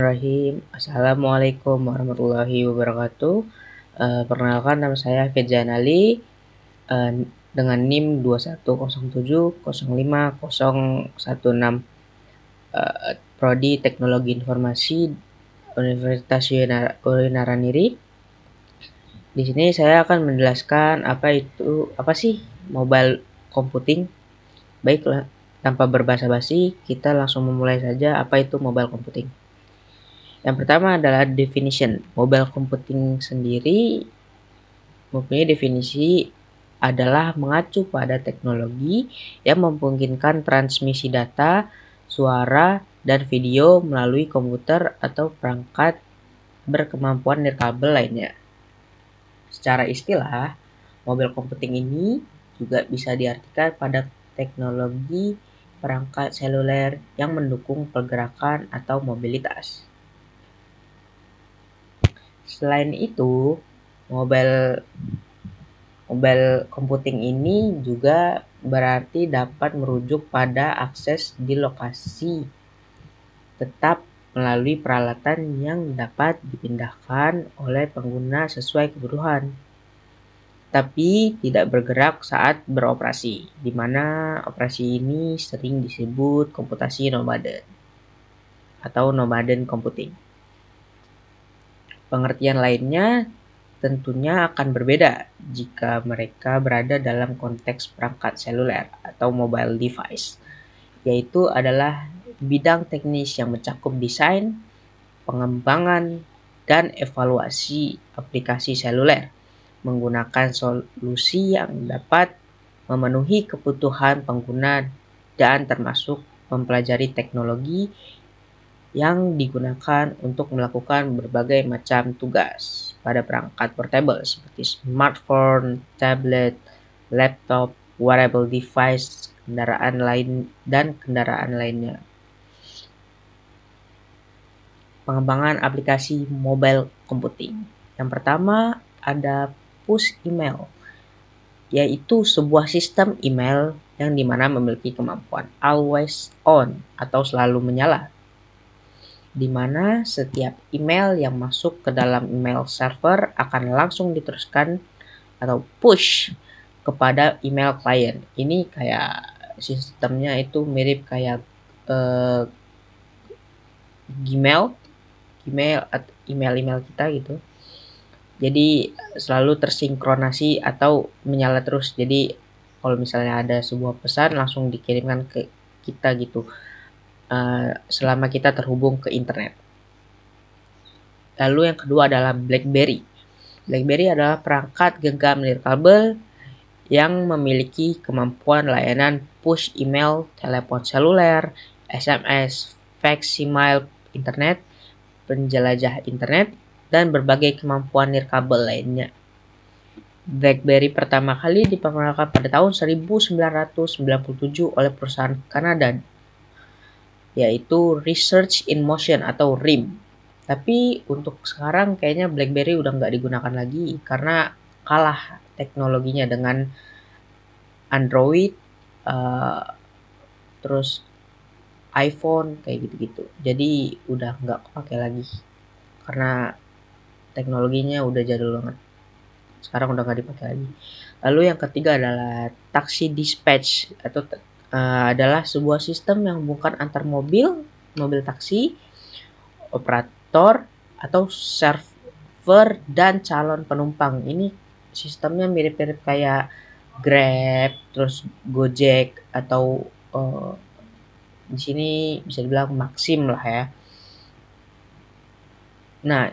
Assalamualaikum warahmatullahi wabarakatuh. Perkenalkan nama saya Firjan Ali, dengan NIM 210705016, Prodi Teknologi Informasi Universitas Unnaraniri. Di sini saya akan menjelaskan apa sih mobile computing. Baiklah, tanpa berbasa-basi, kita langsung memulai saja apa itu mobile computing. Yang pertama adalah definition. Mobile computing sendiri mempunyai definisi adalah mengacu pada teknologi yang memungkinkan transmisi data, suara, dan video melalui komputer atau perangkat berkemampuan nirkabel lainnya. Secara istilah, mobile computing ini juga bisa diartikan pada teknologi perangkat seluler yang mendukung pergerakan atau mobilitas. Selain itu, mobile computing ini juga berarti dapat merujuk pada akses di lokasi tetap melalui peralatan yang dapat dipindahkan oleh pengguna sesuai kebutuhan, tapi tidak bergerak saat beroperasi, di mana operasi ini sering disebut komputasi nomaden atau nomaden computing. Pengertian lainnya tentunya akan berbeda jika mereka berada dalam konteks perangkat seluler atau mobile device, yaitu adalah bidang teknis yang mencakup desain, pengembangan, dan evaluasi aplikasi seluler menggunakan solusi yang dapat memenuhi kebutuhan pengguna dan termasuk mempelajari teknologi yang digunakan untuk melakukan berbagai macam tugas pada perangkat portable seperti smartphone, tablet, laptop, wearable device, kendaraan lainnya. Pengembangan aplikasi mobile computing. Yang pertama ada push email, yaitu sebuah sistem email yang dimana memiliki kemampuan always on atau selalu menyala, di mana setiap email yang masuk ke dalam email server akan langsung diteruskan atau push kepada email client. Ini kayak sistemnya itu mirip kayak Gmail atau email kita gitu. Jadi selalu tersinkronasi atau menyala terus. Jadi kalau misalnya ada sebuah pesan langsung dikirimkan ke kita gitu, selama kita terhubung ke internet. Lalu yang kedua adalah BlackBerry. BlackBerry adalah perangkat genggam nirkabel yang memiliki kemampuan layanan push email, telepon seluler, SMS, fax, email, internet, penjelajah internet, dan berbagai kemampuan nirkabel lainnya. BlackBerry pertama kali diperkenalkan pada tahun 1997 oleh perusahaan Kanada, yaitu Research in Motion atau RIM. Tapi untuk sekarang kayaknya BlackBerry udah nggak digunakan lagi karena kalah teknologinya dengan Android, terus iPhone kayak gitu-gitu. Jadi udah nggak kepake lagi karena teknologinya udah jadul banget. Sekarang udah nggak dipakai lagi. Lalu yang ketiga adalah taxi dispatch atau adalah sebuah sistem yang menghubungkan antar mobil taksi, operator atau server dan calon penumpang. Ini sistemnya mirip-mirip kayak Grab, terus Gojek atau di sini bisa dibilang Maxim lah ya. Nah,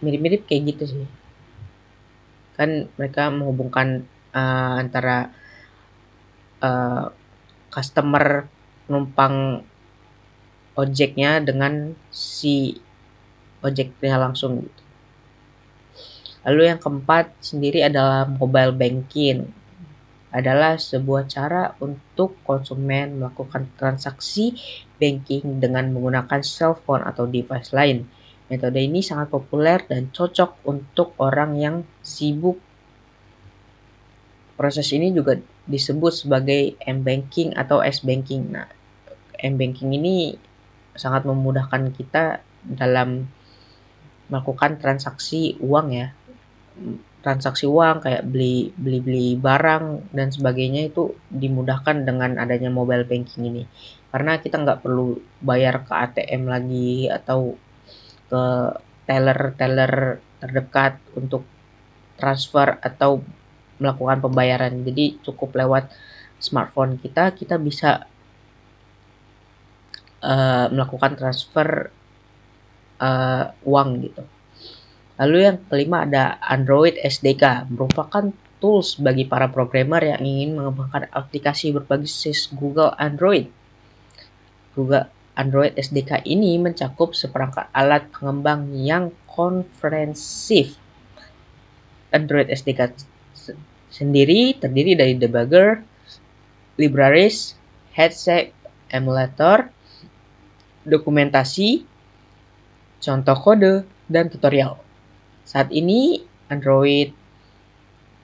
mirip-mirip kayak gitu sih. Kan mereka menghubungkan antara customer penumpang ojeknya dengan si ojeknya langsung gitu. Lalu yang keempat sendiri adalah mobile banking. Adalah sebuah cara untuk konsumen melakukan transaksi banking dengan menggunakan cellphone atau device lain. Metode ini sangat populer dan cocok untuk orang yang sibuk. Proses ini juga disebut sebagai m-banking atau s-banking. Nah, m-banking ini sangat memudahkan kita dalam melakukan transaksi uang ya. Transaksi uang kayak beli barang dan sebagainya itu dimudahkan dengan adanya mobile banking ini. Karena kita nggak perlu bayar ke ATM lagi atau ke teller terdekat untuk transfer atau melakukan pembayaran. Jadi cukup lewat smartphone kita bisa melakukan transfer uang gitu. Lalu yang kelima ada Android SDK, merupakan tools bagi para programmer yang ingin mengembangkan aplikasi berbasis Google Android. Google Android SDK ini mencakup seperangkat alat pengembang yang komprehensif. Android SDK sendiri terdiri dari debugger, libraries, headset, emulator, dokumentasi, contoh kode, dan tutorial. Saat ini Android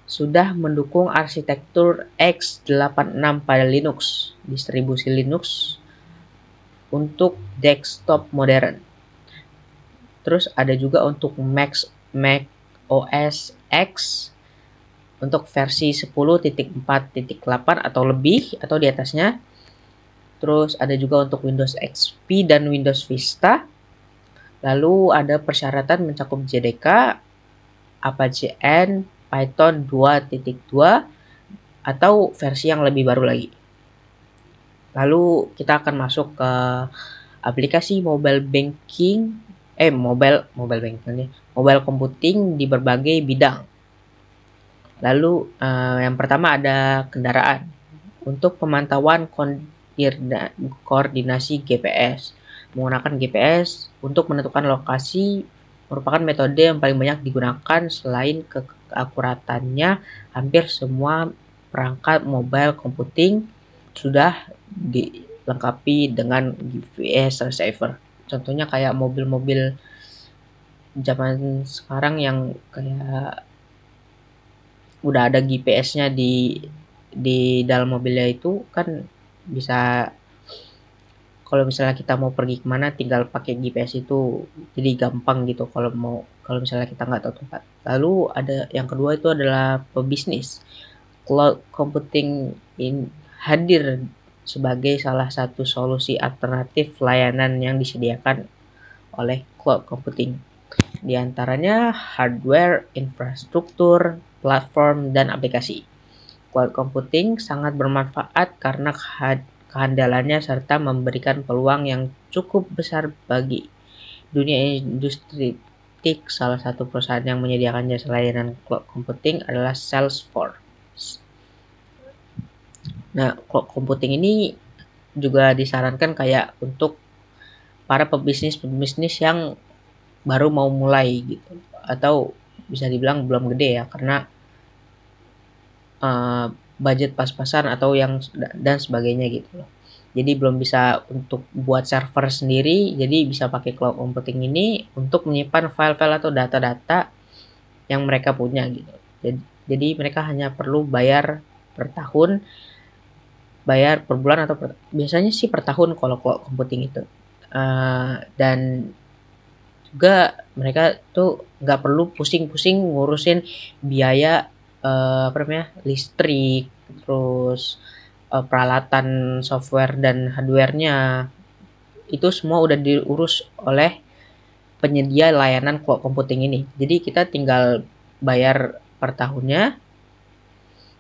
sudah mendukung arsitektur x86 pada Linux, distribusi Linux untuk desktop modern. Terus ada juga untuk Mac OS X untuk versi 10.4.8 atau lebih atau di atasnya. Terus ada juga untuk Windows XP dan Windows Vista. Lalu ada persyaratan mencakup JDK, Apache N, Python 2.2 atau versi yang lebih baru lagi. Lalu kita akan masuk ke aplikasi mobile banking, mobile computing di berbagai bidang. Lalu yang pertama ada kendaraan untuk pemantauan koordinasi GPS. Menggunakan GPS untuk menentukan lokasi merupakan metode yang paling banyak digunakan. Selain keakuratannya, hampir semua perangkat mobile computing sudah dilengkapi dengan GPS receiver. Contohnya kayak mobil-mobil zaman sekarang yang kayak udah ada GPS-nya di dalam mobilnya itu kan bisa, kalau misalnya kita mau pergi kemana tinggal pakai GPS itu, jadi gampang gitu kalau misalnya kita nggak tahu tempat. Lalu ada yang kedua itu adalah pebisnis. Cloud computing hadir sebagai salah satu solusi alternatif layanan yang disediakan oleh cloud computing. Di antaranya hardware, infrastruktur, platform, dan aplikasi. Cloud computing sangat bermanfaat karena kehandalannya serta memberikan peluang yang cukup besar bagi dunia industri. Salah satu perusahaan yang menyediakan jasa layanan cloud computing adalah Salesforce. Nah, cloud computing ini juga disarankan kayak untuk para pebisnis yang baru mau mulai gitu, atau bisa dibilang belum gede ya, karena budget pas-pasan atau yang dan sebagainya gitu loh. Jadi belum bisa untuk buat server sendiri, jadi bisa pakai cloud computing ini untuk menyimpan file-file atau data-data yang mereka punya gitu. Jadi mereka hanya perlu bayar per tahun, bayar per bulan atau biasanya sih per tahun kalau cloud computing itu. Dan juga mereka tuh nggak perlu pusing-pusing ngurusin biaya listrik, terus peralatan software dan hardware-nya. Itu semua udah diurus oleh penyedia layanan cloud computing ini. Jadi kita tinggal bayar per tahunnya,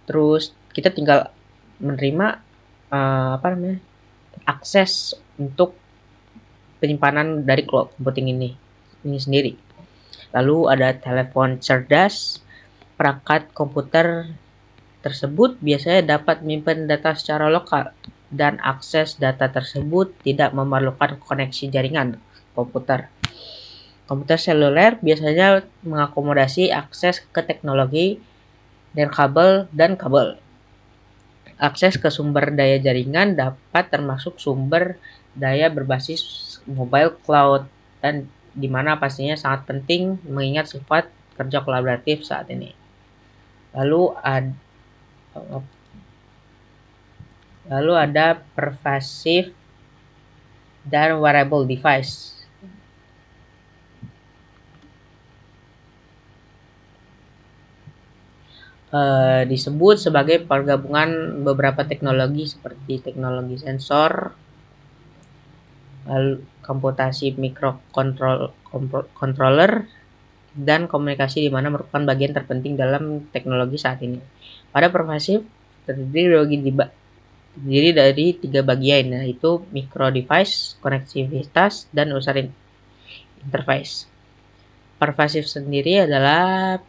terus kita tinggal menerima akses untuk penyimpanan dari cloud computing ini sendiri. Lalu ada telepon cerdas. Perangkat komputer tersebut biasanya dapat menyimpan data secara lokal dan akses data tersebut tidak memerlukan koneksi jaringan komputer. Komputer seluler biasanya mengakomodasi akses ke teknologi nirkabel dan kabel. Akses ke sumber daya jaringan dapat termasuk sumber daya berbasis mobile cloud, dan di mana pastinya sangat penting mengingat sifat kerja kolaboratif saat ini. Lalu ada pervasive dan wearable device. Disebut sebagai pergabungan beberapa teknologi seperti teknologi sensor, komputasi microcontroller, dan komunikasi di mana merupakan bagian terpenting dalam teknologi saat ini. Pada pervasif terdiri dari 3 bagian, yaitu micro device, konektivitas, dan user interface. Pervasif sendiri adalah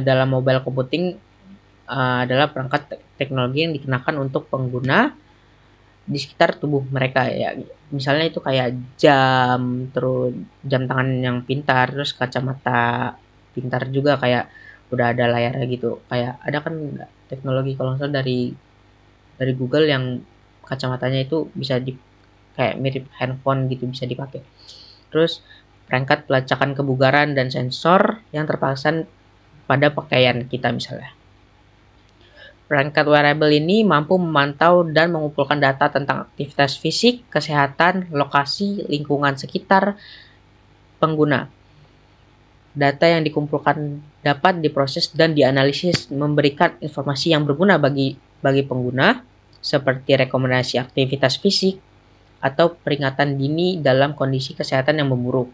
dalam mobile computing adalah perangkat teknologi yang dikenakan untuk pengguna di sekitar tubuh mereka ya. Misalnya itu kayak jam, terus jam tangan yang pintar, terus kacamata pintar juga kayak udah ada layarnya gitu. Kayak ada kan teknologi kalau nggak salah dari Google yang kacamatanya itu bisa kayak mirip handphone gitu, bisa dipakai. Terus perangkat pelacakan kebugaran dan sensor yang terpasang pada pakaian kita misalnya. Perangkat wearable ini mampu memantau dan mengumpulkan data tentang aktivitas fisik, kesehatan, lokasi, lingkungan sekitar pengguna. Data yang dikumpulkan dapat diproses dan dianalisis memberikan informasi yang berguna bagi pengguna, seperti rekomendasi aktivitas fisik atau peringatan dini dalam kondisi kesehatan yang memburuk.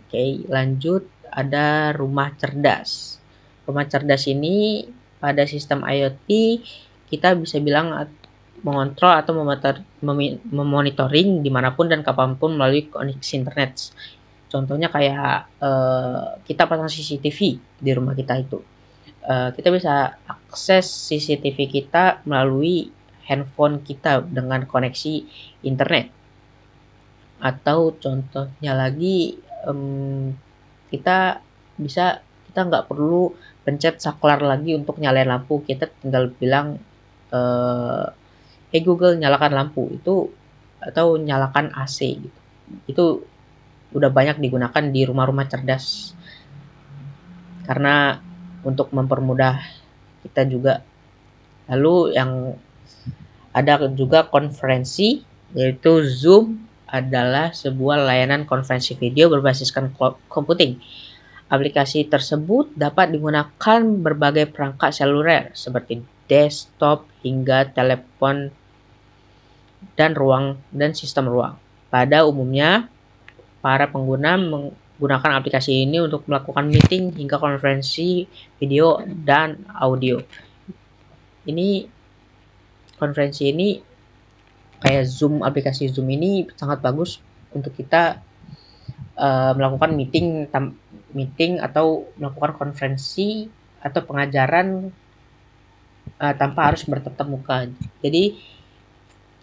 Oke, lanjut ada rumah cerdas. Rumah cerdas ini pada sistem IoT kita bisa bilang mengontrol atau memonitoring dimanapun dan kapanpun melalui koneksi internet. Contohnya kayak kita pasang CCTV di rumah kita itu. Kita bisa akses CCTV kita melalui handphone kita dengan koneksi internet. Atau contohnya lagi kita nggak perlu pencet saklar lagi untuk nyalain lampu, kita tinggal bilang hey Google nyalakan lampu itu, atau nyalakan AC gitu. Itu udah banyak digunakan di rumah-rumah cerdas karena untuk mempermudah kita juga. Lalu yang ada juga konferensi, yaitu Zoom adalah sebuah layanan konferensi video berbasiskan cloud computing. Aplikasi tersebut dapat digunakan berbagai perangkat seluler seperti desktop hingga telepon dan sistem ruang. Pada umumnya, para pengguna menggunakan aplikasi ini untuk melakukan meeting hingga konferensi video dan audio. Konferensi ini kayak Zoom, aplikasi Zoom ini sangat bagus untuk kita melakukan meeting atau melakukan konferensi atau pengajaran tanpa harus bertatap muka. Jadi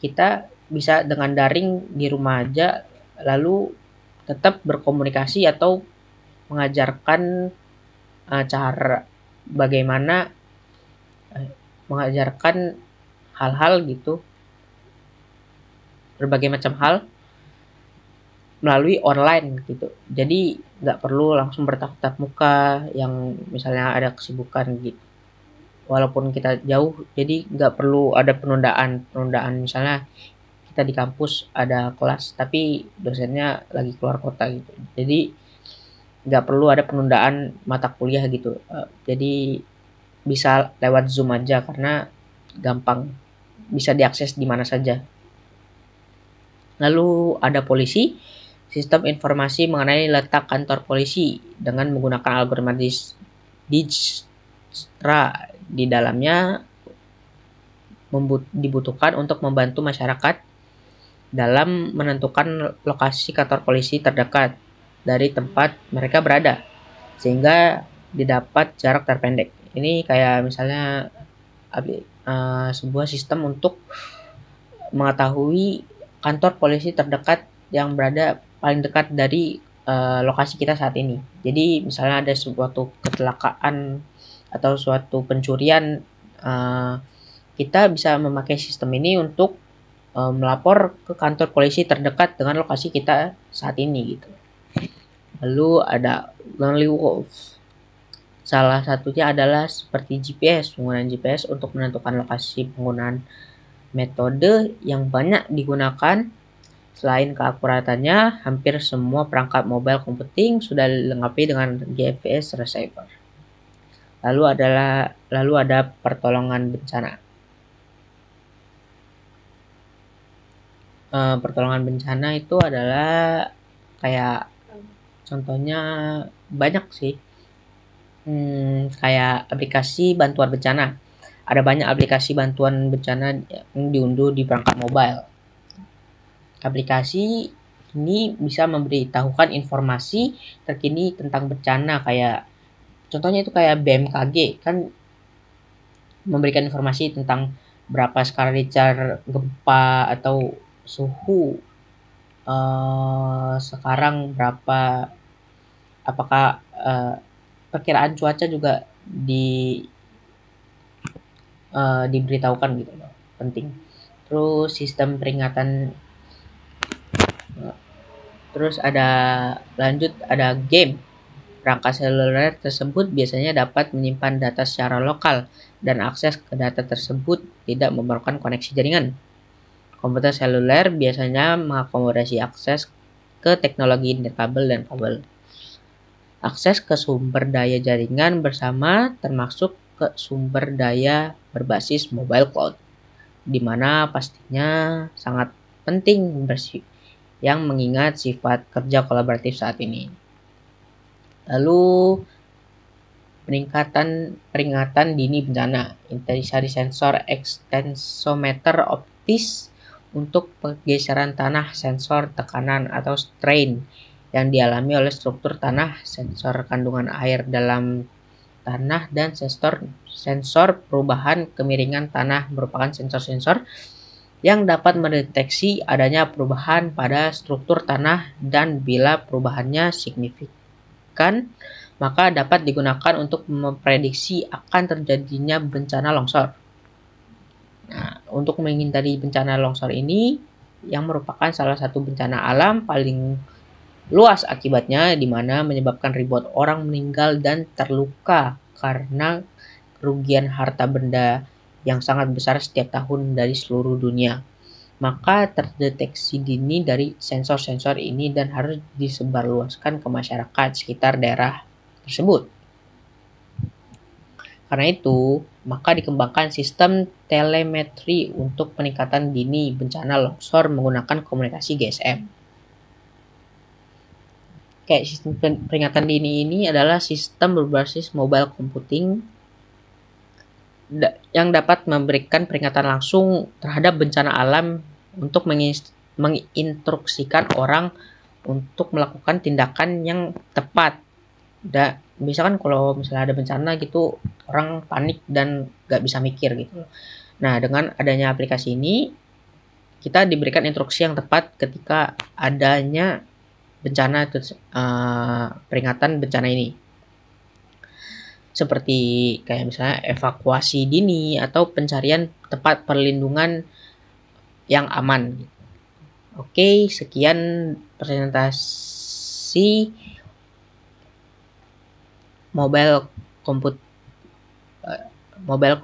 kita bisa dengan daring di rumah aja, lalu tetap berkomunikasi atau mengajarkan cara bagaimana mengajarkan hal-hal gitu, berbagai macam hal melalui online gitu. Jadi nggak perlu langsung bertatap muka yang misalnya ada kesibukan gitu. Walaupun kita jauh, jadi nggak perlu ada penundaan misalnya kita di kampus ada kelas tapi dosennya lagi keluar kota gitu. Jadi nggak perlu ada penundaan mata kuliah gitu. Jadi bisa lewat Zoom aja karena gampang, bisa diakses di mana saja. Lalu ada polisi, sistem informasi mengenai letak kantor polisi dengan menggunakan algoritma Dijkstra di dalamnya dibutuhkan untuk membantu masyarakat dalam menentukan lokasi kantor polisi terdekat dari tempat mereka berada sehingga didapat jarak terpendek. Ini kayak misalnya sebuah sistem untuk mengetahui kantor polisi terdekat yang berada paling dekat dari lokasi kita saat ini. Jadi misalnya ada suatu kecelakaan atau suatu pencurian, kita bisa memakai sistem ini untuk melapor ke kantor polisi terdekat dengan lokasi kita saat ini gitu. Lalu ada Lonely Wolf. Salah satunya adalah seperti GPS, penggunaan GPS untuk menentukan lokasi penggunaan Metode yang banyak digunakan selain keakuratannya, hampir semua perangkat mobile computing sudah dilengkapi dengan GPS receiver. Lalu ada pertolongan bencana. Pertolongan bencana itu adalah kayak contohnya banyak sih. Kayak aplikasi bantuan bencana. Ada banyak aplikasi bantuan bencana yang diunduh di perangkat mobile. Aplikasi ini bisa memberitahukan informasi terkini tentang bencana, kayak contohnya itu kayak BMKG kan memberikan informasi tentang berapa skala Richter gempa atau suhu sekarang berapa, apakah perkiraan cuaca juga diberitahukan gitu loh, penting. Terus sistem peringatan, terus ada game. Perangkat seluler tersebut biasanya dapat menyimpan data secara lokal dan akses ke data tersebut tidak memerlukan koneksi jaringan. Komputer seluler biasanya mengakomodasi akses ke teknologi nirkabel dan kabel. Akses ke sumber daya jaringan bersama termasuk ke sumber daya berbasis mobile cloud, di mana pastinya sangat penting yang mengingat sifat kerja kolaboratif saat ini. Lalu peringatan dini bencana, integrasi sensor extensometer optis untuk pergeseran tanah, sensor tekanan atau strain yang dialami oleh struktur tanah, sensor kandungan air dalam tanah, dan sensor perubahan kemiringan tanah merupakan sensor-sensor yang dapat mendeteksi adanya perubahan pada struktur tanah, dan bila perubahannya signifikan maka dapat digunakan untuk memprediksi akan terjadinya bencana longsor. Nah, untuk menghindari bencana longsor ini yang merupakan salah satu bencana alam paling luas akibatnya, di mana menyebabkan ribuan orang meninggal dan terluka karena kerugian harta benda yang sangat besar setiap tahun dari seluruh dunia. Maka terdeteksi dini dari sensor-sensor ini dan harus disebarluaskan ke masyarakat sekitar daerah tersebut. Karena itu, maka dikembangkan sistem telemetri untuk peningkatan dini bencana longsor menggunakan komunikasi GSM. Sistem peringatan dini ini adalah sistem berbasis mobile computing yang dapat memberikan peringatan langsung terhadap bencana alam untuk menginstruksikan orang untuk melakukan tindakan yang tepat. Misalkan kalau misalnya ada bencana gitu, orang panik dan gak bisa mikir gitu. Nah, dengan adanya aplikasi ini, kita diberikan instruksi yang tepat ketika adanya bencana, peringatan bencana ini. Seperti kayak misalnya evakuasi dini atau pencarian tempat perlindungan yang aman. Oke, sekian presentasi mobile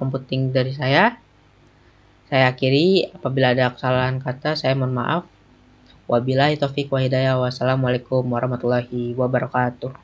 computing dari saya. Saya akhiri, apabila ada kesalahan kata saya mohon maaf. Wabillahi taufiq wa hidayah. Wassalamualaikum warahmatullahi wabarakatuh.